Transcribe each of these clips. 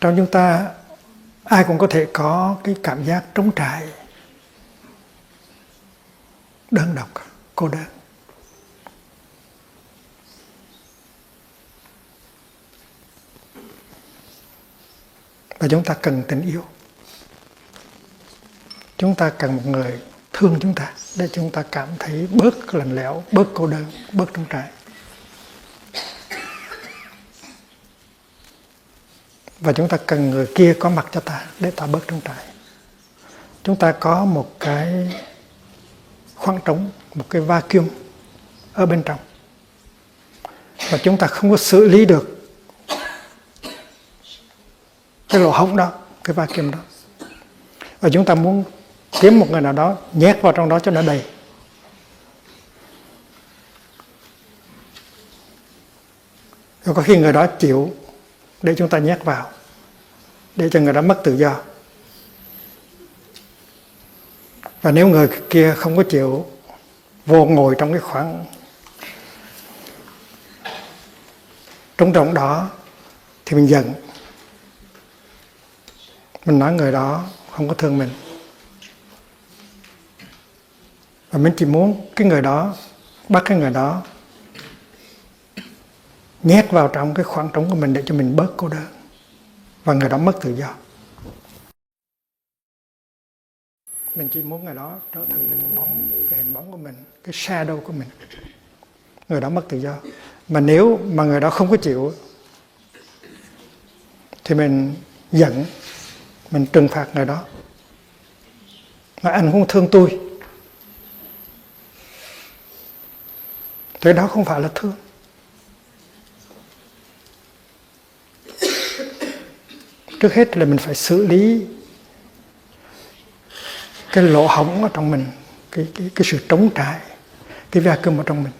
Trong chúng ta ai cũng có thể có cái cảm giác trống trải, đơn độc, cô đơn. Và chúng ta cần tình yêu. Chúng ta cần một người thương chúng ta để chúng ta cảm thấy bớt lạnh lẽo, bớt cô đơn, bớt trống trải. Và chúng ta cần người kia có mặt cho ta để ta bớt trống trải. Chúng ta có một cái khoảng trống, một cái vacuum ở bên trong. Và chúng ta không có xử lý được cái lỗ hổng đó, cái vacuum đó. Và chúng ta muốn kiếm một người nào đó nhét vào trong đó cho nó đầy. Rồi có khi người đó chịu để chúng ta nhét vào, để cho người đó mất tự do. Và nếu người kia không có chịu vô ngồi trong cái khoảng trống rỗng đó thì mình giận. Mình nói người đó không có thương mình. Và mình chỉ muốn cái người đó, bắt cái người đó nhét vào trong cái khoảng trống của mình để cho mình bớt cô đơn. Và người đó mất tự do. Mình chỉ muốn người đó trở thành cái bóng, cái hình bóng của mình, cái shadow của mình. Người đó mất tự do. Mà nếu mà người đó không có chịu thì mình giận, mình trừng phạt người đó. Mà anh không thương tôi. Thế đó không phải là thương. Trước hết là mình phải xử lý cái lỗ hổng ở trong mình, cái sự trống trải, cái vacuum ở trong mình.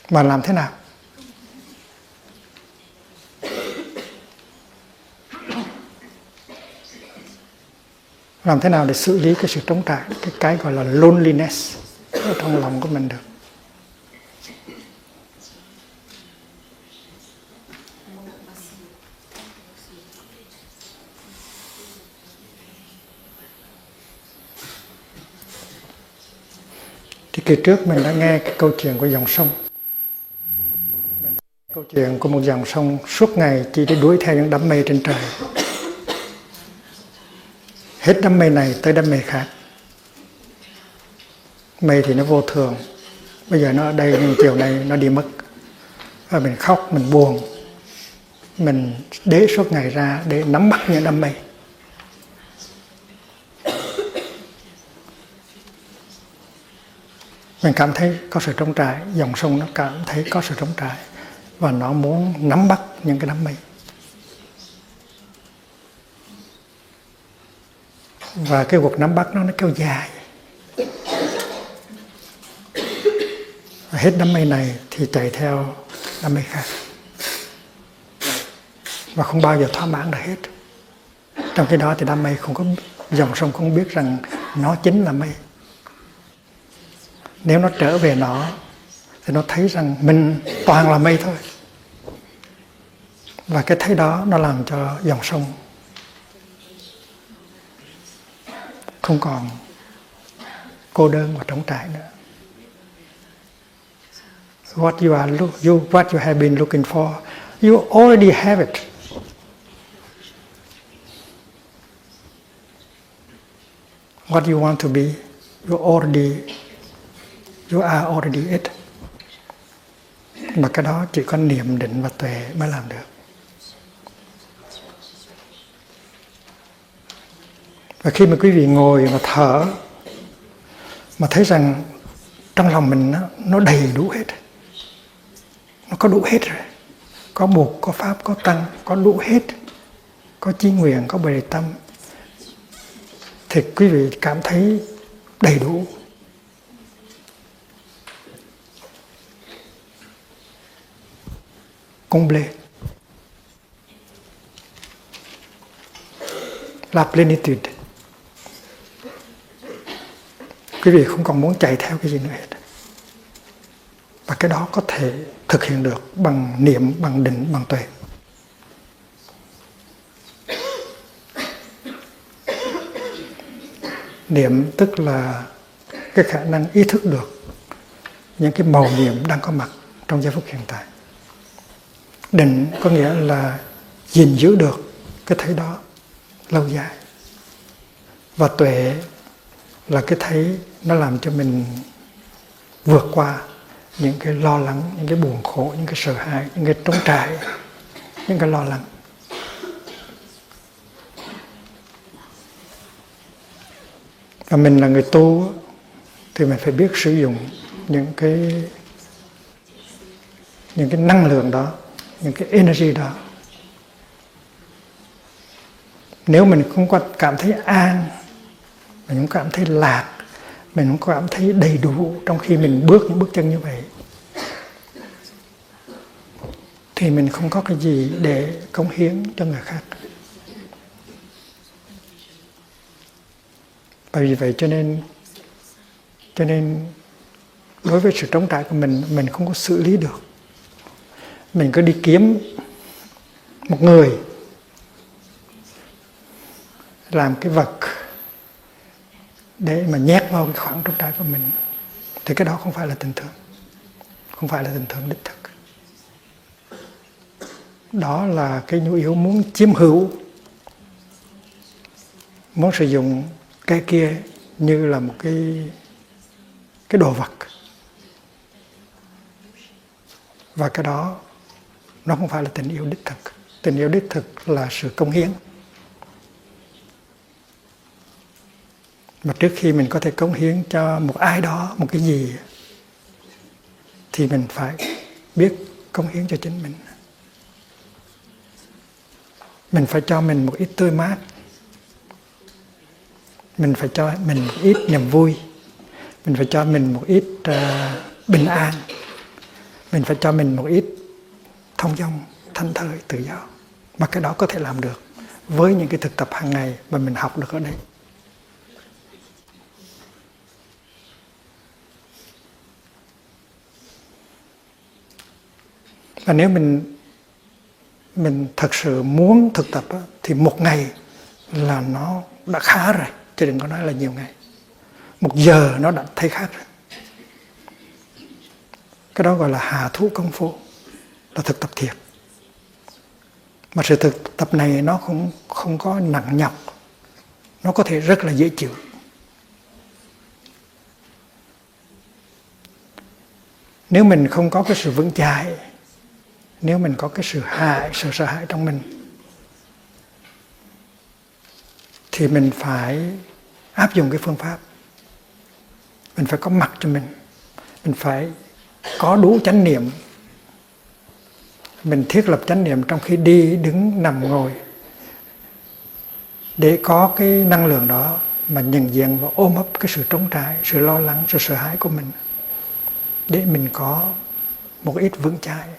Mà làm thế nào? Làm thế nào để xử lý cái sự trống trải, cái gọi là loneliness ở trong lòng của mình được? Thì kỳ trước mình đã nghe cái câu chuyện của dòng sông. Câu chuyện của một dòng sông suốt ngày chỉ để đuổi theo những đám mây trên trời. Hết đám mây này tới đám mây khác. Mây thì nó vô thường. Bây giờ nó ở đây nhưng chiều nay nó đi mất. Và mình khóc, mình buồn. Mình để suốt ngày ra để nắm bắt những đám mây. Mình cảm thấy có sự trống trải. Dòng sông nó cảm thấy có sự trống trải. Và nó muốn nắm bắt những cái đám mây. Và cái cuộc nắm bắt nó kéo dài. Và hết đám mây này thì chạy theo đám mây khác. Và không bao giờ thỏa mãn được hết. Trong khi đó thì đám mây không có, dòng sông không biết rằng nó chính là mây. Nếu nó trở về nó thì nó thấy rằng mình toàn là mây thôi. Và cái thấy đó nó làm cho dòng sông không còn cô đơn và trống trải nữa. What you have been looking for, you already have it. What you want to be, you are already it. Mà cái đó chỉ có niệm định và tuệ mới làm được. Và khi mà quý vị ngồi và thở mà thấy rằng trong lòng mình nó đầy đủ hết. Nó có đủ hết rồi. Có Bụt, có Pháp, có Tăng, có đủ hết. Có chí nguyện, có bề tâm. Thì quý vị cảm thấy đầy đủ. Comblé. La plénitude. Quý vị không còn muốn chạy theo cái gì nữa hết. Và cái đó có thể thực hiện được bằng niệm, bằng định, bằng tuệ. Niệm tức là cái khả năng ý thức được những cái màu nhiệm đang có mặt trong giây phút hiện tại. Định có nghĩa là gìn giữ được cái thấy đó lâu dài. Và tuệ là cái thấy nó làm cho mình vượt qua những cái lo lắng, những cái buồn khổ, những cái sợ hãi, những cái trống trải, những cái lo lắng. Và mình là người tu thì mình phải biết sử dụng những cái năng lượng đó, những cái energy đó. Nếu mình không có cảm thấy an, mình không cảm thấy lạc, mình không cảm thấy đầy đủ trong khi mình bước những bước chân như vậy, thì mình không có cái gì để cống hiến cho người khác. Bởi vì vậy cho nên đối với sự trống trải của mình không có xử lý được. Mình cứ đi kiếm một người làm cái vật để mà nhét vào cái khoảng trống trải của mình, thì cái đó không phải là tình thương, không phải là tình thương đích thực. Đó là cái nhu yếu muốn chiếm hữu, muốn sử dụng cái kia như là một cái đồ vật. Và cái đó nó không phải là tình yêu đích thực. Tình yêu đích thực là sự cống hiến. Mà trước khi mình có thể cống hiến cho một ai đó một cái gì thì mình phải biết cống hiến cho chính mình. Mình phải cho mình một ít tươi mát. Mình phải cho mình một ít niềm vui. Mình phải cho mình một ít bình an. Mình phải cho mình một ít thông dong, thanh thơi, tự do. Mà cái đó có thể làm được với những cái thực tập hàng ngày mà mình học được ở đây. Và nếu mình thật sự muốn thực tập thì một ngày là nó đã khá rồi, chứ đừng có nói là nhiều ngày. Một giờ nó đã thấy khác rồi. Cái đó gọi là hạ thủ công phu, là thực tập thiệt. Mà sự thực tập này nó không có nặng nhọc, nó có thể rất là dễ chịu. Nếu mình không có cái sự vững chãi, nếu mình có cái sự sợ hãi trong mình, thì mình phải áp dụng cái phương pháp. Mình phải có mặt cho mình phải có đủ chánh niệm. Mình thiết lập chánh niệm trong khi đi, đứng, nằm, ngồi, để có cái năng lượng đó mà nhận diện và ôm ấp cái sự trống trải, sự lo lắng, sự sợ hãi của mình, để mình có một ít vững chãi.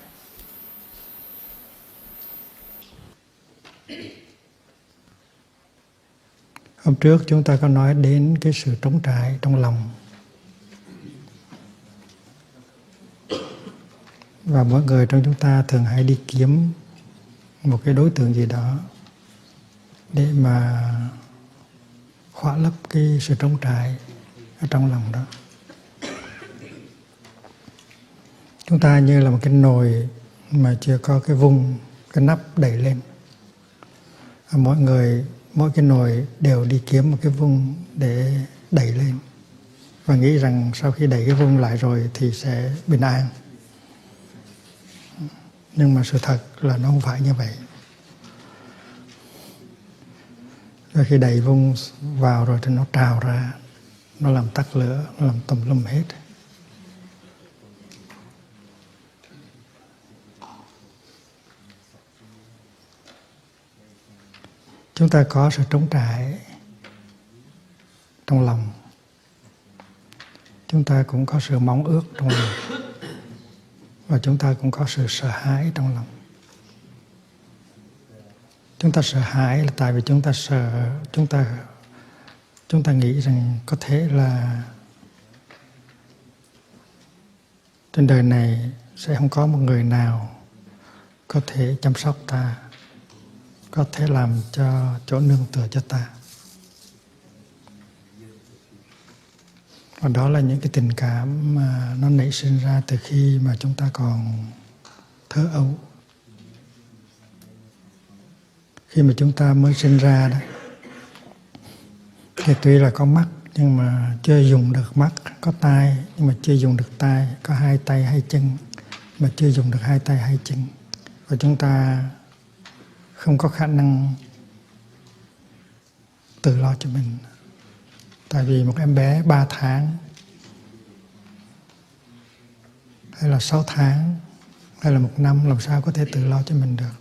Hôm trước chúng ta có nói đến cái sự trống trải trong lòng. Và mỗi người trong chúng ta thường hay đi kiếm một cái đối tượng gì đó để mà khỏa lấp cái sự trống trải ở trong lòng đó. Chúng ta như là một cái nồi mà chưa có cái vung, cái nắp đẩy lên. Mỗi cái nồi đều đi kiếm một cái vung để đẩy lên và nghĩ rằng sau khi đẩy cái vung lại rồi thì sẽ bình an. Nhưng mà sự thật là nó không phải như vậy. Rồi khi đẩy vung vào rồi thì nó trào ra, nó làm tắt lửa, nó làm tùm lum hết. Chúng ta có sự trống trải trong lòng. Chúng ta cũng có sự mong ước trong lòng. Và chúng ta cũng có sự sợ hãi trong lòng. Chúng ta sợ hãi là tại vì chúng ta sợ, chúng ta nghĩ rằng có thể là trên đời này sẽ không có một người nào có thể chăm sóc ta, có thể làm cho chỗ nương tựa cho ta. Và đó là những cái tình cảm mà nó nảy sinh ra từ khi mà chúng ta còn thơ ấu. Khi mà chúng ta mới sinh ra đó, thì tuy là có mắt nhưng mà chưa dùng được mắt, có tai nhưng mà chưa dùng được tai, có hai tay hai chân mà chưa dùng được hai tay hai chân. Và chúng ta không có khả năng tự lo cho mình. Tại vì một em bé 3 tháng hay là 6 tháng hay là 1 năm làm sao có thể tự lo cho mình được.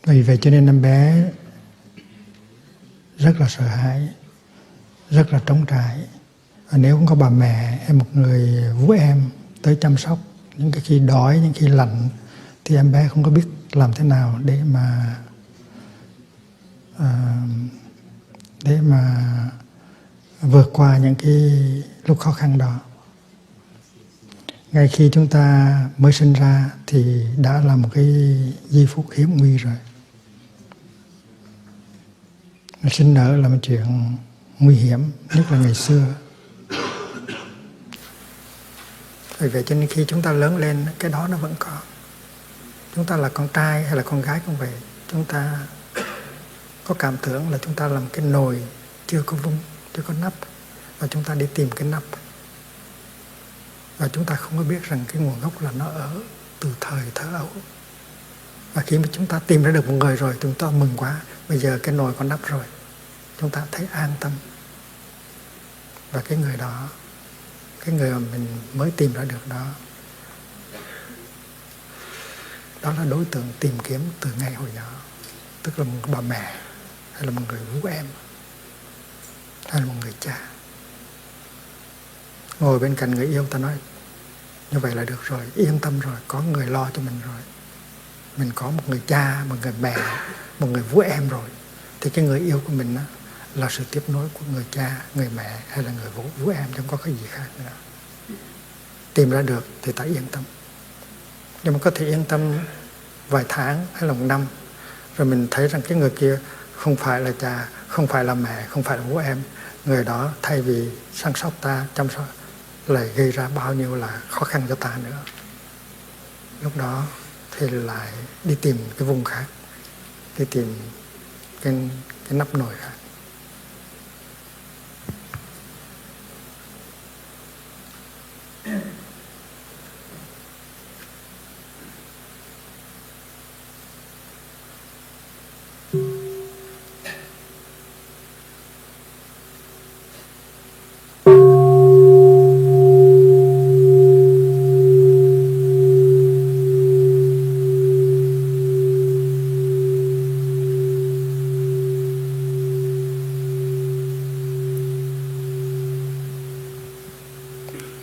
Vì vậy cho nên em bé rất là sợ hãi, rất là trống trải. Và nếu không có bà mẹ hay một người vú em tới chăm sóc, những cái khi đói, những khi lạnh, thì em bé không có biết làm thế nào để mà vượt qua những cái lúc khó khăn đó. Ngay khi chúng ta mới sinh ra thì đã là một cái giây phút hiểm nguy rồi. Sinh nở là một chuyện nguy hiểm, nhất là ngày xưa. Vì vậy cho nên khi chúng ta lớn lên, cái đó nó vẫn còn. Chúng ta là con trai hay là con gái cũng vậy. Chúng ta có cảm tưởng là chúng ta làm cái nồi chưa có vung, chưa có nắp, và chúng ta đi tìm cái nắp. Và chúng ta không có biết rằng cái nguồn gốc là nó ở từ thời thơ ấu. Và khi mà chúng ta tìm ra được một người rồi, chúng ta mừng quá. Bây giờ cái nồi có nắp rồi, chúng ta thấy an tâm. Và cái người đó, cái người mà mình mới tìm ra được đó, đó là đối tượng tìm kiếm từ ngày hồi nhỏ. Tức là một bà mẹ, hay là một người vú em, hay là một người cha. Ngồi bên cạnh người yêu, ta nói như vậy là được rồi, yên tâm rồi, có người lo cho mình rồi. Mình có một người cha, một người mẹ, một người vú em rồi. Thì cái người yêu của mình đó là sự tiếp nối của người cha, người mẹ hay là người vú em, không có cái gì khác nữa. Tìm ra được thì ta yên tâm. Nhưng mà có thể yên tâm vài tháng hay là 1 năm, rồi mình thấy rằng cái người kia không phải là cha, không phải là mẹ, không phải là vú em. Người đó thay vì săn sóc ta, chăm sóc, lại gây ra bao nhiêu là khó khăn cho ta nữa. Lúc đó thì lại đi tìm cái vùng khác, đi tìm cái nắp nồi khác.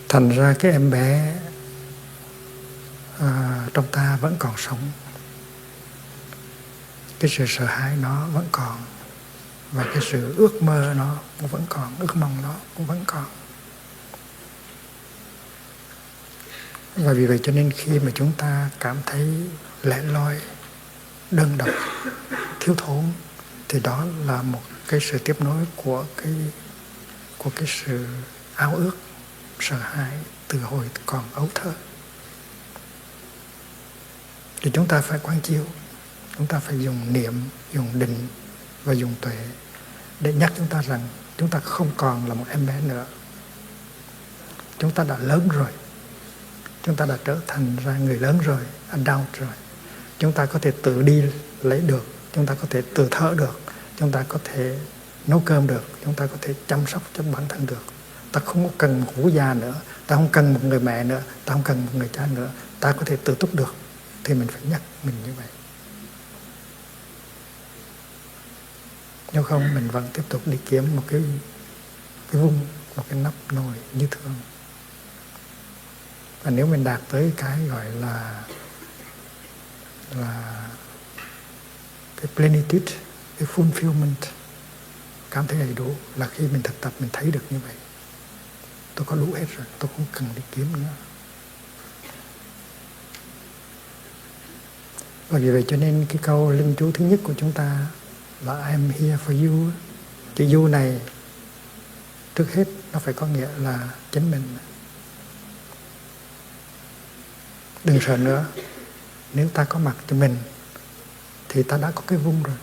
Thành ra cái em bé trong ta vẫn còn sống. Cái sự sợ hãi nó vẫn còn. Và cái sự ước mơ nó cũng vẫn còn, ước mong nó cũng vẫn còn. Và vì vậy cho nên khi mà chúng ta cảm thấy lẻ loi, đơn độc, thiếu thốn, thì đó là một cái sự tiếp nối của cái sự ao ước, sợ hãi từ hồi còn ấu thơ. Thì chúng ta phải quán chiếu, chúng ta phải dùng niệm, dùng định và dùng tuệ để nhắc chúng ta rằng chúng ta không còn là một em bé nữa. Chúng ta đã lớn rồi, chúng ta đã trở thành ra người lớn rồi, adult rồi. Chúng ta có thể tự đi lấy được, chúng ta có thể tự thở được, chúng ta có thể nấu cơm được, chúng ta có thể chăm sóc cho bản thân được. Ta không có cần một vú già nữa, ta không cần một người mẹ nữa, ta không cần một người cha nữa, ta có thể tự túc được. Thì mình phải nhắc mình như vậy. Nếu không mình vẫn tiếp tục đi kiếm một cái vung, một cái nắp nồi như thường. Và nếu mình đạt tới cái gọi là cái plenitude, cái fulfillment, cảm thấy đầy đủ, là khi mình thực tập mình thấy được như vậy. tôi có đủ hết rồi, tôi không cần đi kiếm nữa. Và vì vậy cho nên cái câu linh chú thứ nhất của chúng ta là I'm here for you. Chữ you này trước hết nó phải có nghĩa là chính mình. Đừng sợ nữa, nếu ta có mặt cho mình thì ta đã có cái vung rồi,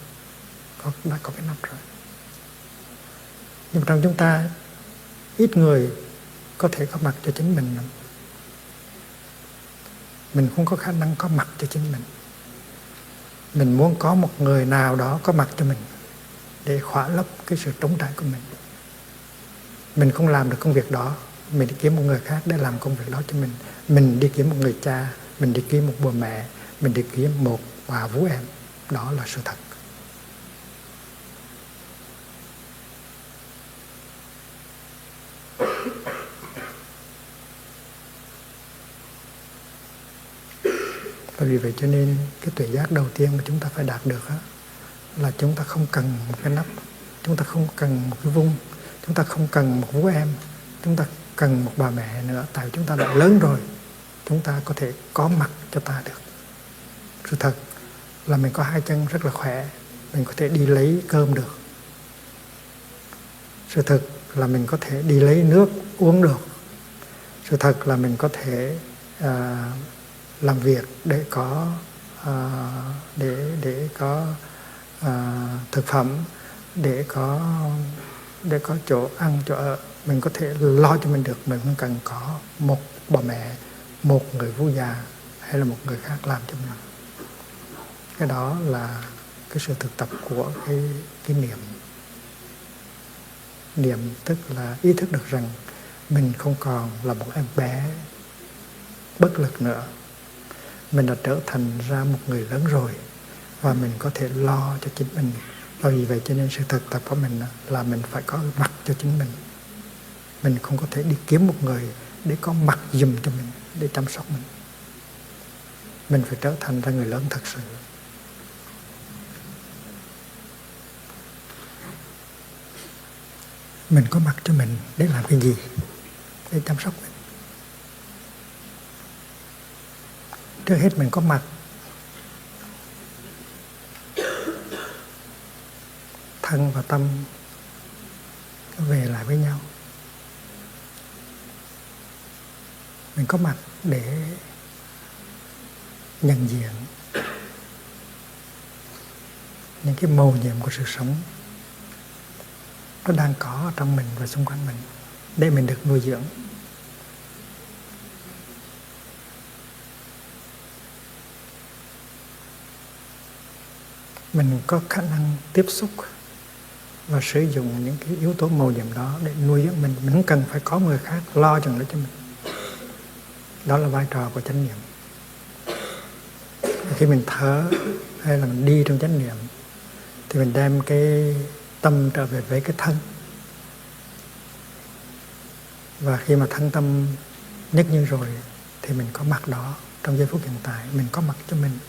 đã có cái nắp rồi. Nhưng trong chúng ta ít người có thể có mặt cho chính mình. Mình không có khả năng có mặt cho chính mình. Mình muốn có một người nào đó có mặt cho mình để khỏa lấp cái sự trống trải của mình. Mình không làm được công việc đó, mình đi kiếm một người khác để làm công việc đó cho mình. Mình đi kiếm một người cha, mình đi kiếm một bố mẹ, mình đi kiếm một bà vú em. Đó là sự thật. Và vì vậy cho nên cái tuệ giác đầu tiên mà chúng ta phải đạt được là chúng ta không cần một cái nắp, chúng ta không cần một cái vung, chúng ta không cần một vú em, chúng ta cần một bà mẹ nữa. Tại vì chúng ta đã lớn rồi, chúng ta có thể có mặt cho ta được. Sự thật là mình có hai chân rất là khỏe, mình có thể đi lấy cơm được. Sự thật là mình có thể đi lấy nước uống được. Sự thật là mình có thể làm việc để có thực phẩm, để có chỗ ăn chỗ ở. Mình có thể lo cho mình được. Mình không cần có một bà mẹ, một người vú già hay là một người khác làm cho mình. Cái đó là cái sự thực tập của cái niệm, tức là ý thức được rằng mình không còn là một em bé bất lực nữa. Mình đã trở thành ra một người lớn rồi và mình có thể lo cho chính mình. Và vì vậy cho nên sự thực tập của mình là mình phải có mặt cho chính mình. Mình không có thể đi kiếm một người để có mặt giùm cho mình, để chăm sóc mình. Mình phải trở thành ra người lớn thật sự. Mình có mặt cho mình để làm cái gì? Để chăm sóc mình. Trước hết mình có mặt, thân và tâm về lại với nhau. Mình có mặt để nhận diện những cái mầu nhiệm của sự sống nó đang có ở trong mình và xung quanh mình, để mình được nuôi dưỡng. Mình có khả năng tiếp xúc và sử dụng những cái yếu tố mầu nhiệm đó để nuôi dưỡng mình. Mình không cần phải có người khác lo chừng đó cho mình. Đó là vai trò của chánh niệm. Khi mình thở hay là mình đi trong chánh niệm thì mình đem cái tâm trở về với cái thân. Và khi mà thân tâm nhất như rồi thì mình có mặt đó trong giây phút hiện tại. Mình có mặt cho mình.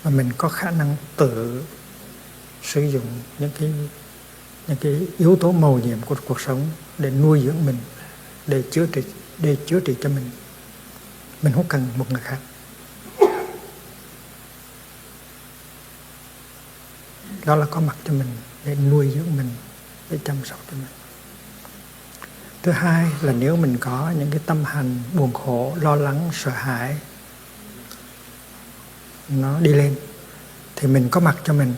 Và mình có khả năng tự sử dụng những cái yếu tố mầu nhiệm của cuộc sống để nuôi dưỡng mình, để chữa trị cho mình. Mình không cần một người khác. Đó là có mặt cho mình để nuôi dưỡng mình, để chăm sóc cho mình. Thứ hai là nếu mình có những cái tâm hành buồn khổ, lo lắng, sợ hãi nó đi lên thì mình có mặt cho mình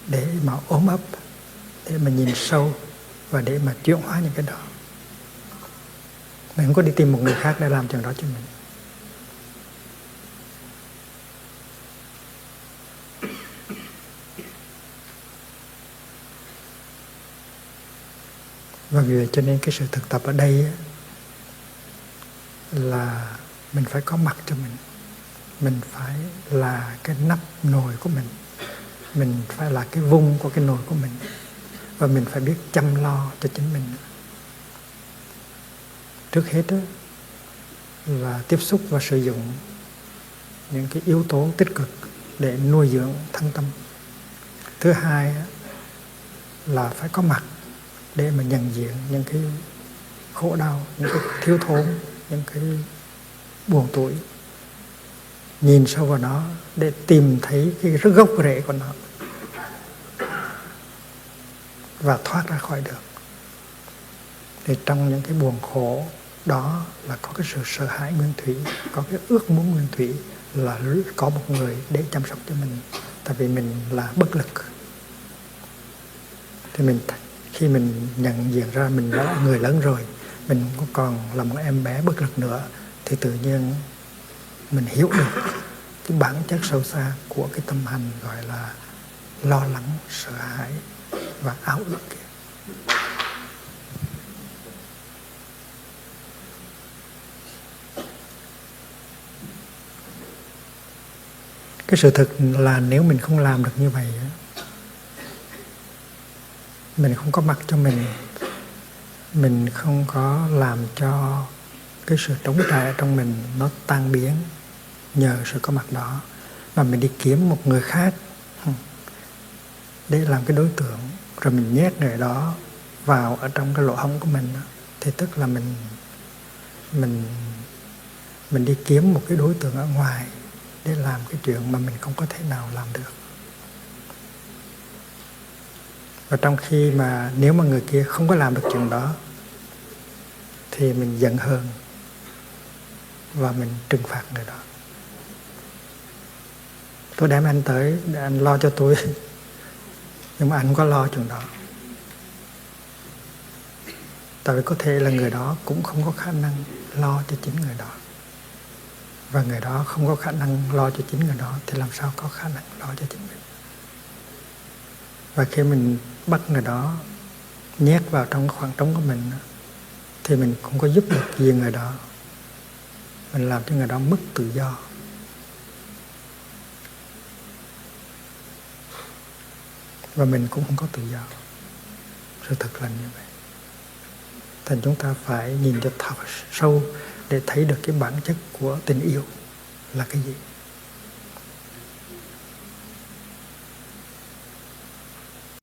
để mà ôm ấp, để mà nhìn sâu và để mà chuyển hóa những cái đó. Mình không có đi tìm một người khác để làm chuyện đó cho mình. Và vì vậy cho nên cái sự thực tập ở đây là mình phải có mặt cho mình. Mình phải là cái nắp nồi của mình. Mình phải là cái vung của cái nồi của mình. Và mình phải biết chăm lo cho chính mình. Trước hết là tiếp xúc và sử dụng những cái yếu tố tích cực để nuôi dưỡng thân tâm. Thứ hai là phải có mặt để mà nhận diện những cái khổ đau, những cái thiếu thốn, những cái buồn tủi, nhìn sâu vào nó để tìm thấy cái gốc rễ của nó và thoát ra khỏi được. Thì trong những cái buồn khổ đó là có cái sự sợ hãi nguyên thủy, có cái ước muốn nguyên thủy là có một người để chăm sóc cho mình, tại vì mình là bất lực. Thì khi mình nhận diện ra mình đã là người lớn rồi, mình không còn là một em bé bất lực nữa, thì tự nhiên mình hiểu được cái bản chất sâu xa của cái tâm hành gọi là lo lắng, sợ hãi và ảo ước kia. Cái sự thực là nếu mình không làm được như vậy, mình không có mặc cho mình không có làm cho cái sự trống trải trong mình nó tan biến nhờ sự có mặt đó, mà mình đi kiếm một người khác để làm cái đối tượng, rồi mình nhét người đó vào ở trong cái lỗ hổng của mình, thì tức là mình đi kiếm một cái đối tượng ở ngoài để làm cái chuyện mà mình không có thể nào làm được. Và trong khi mà nếu mà người kia không có làm được chuyện đó thì mình giận hờn và mình trừng phạt người đó. Tôi đem anh tới để anh lo cho tôi, nhưng mà anh không có lo chuyện đó. Tại vì có thể là người đó cũng không có khả năng lo cho chính người đó, và người đó không có khả năng lo cho chính người đó thì làm sao có khả năng lo cho chính mình. Và khi mình bắt người đó nhét vào trong khoảng trống của mình thì mình không có giúp được gì người đó, mình làm cho người đó mất tự do. Và mình cũng không có tự do. Sự thật là như vậy. Thành chúng ta phải nhìn cho thật sâu để thấy được cái bản chất của tình yêu là cái gì.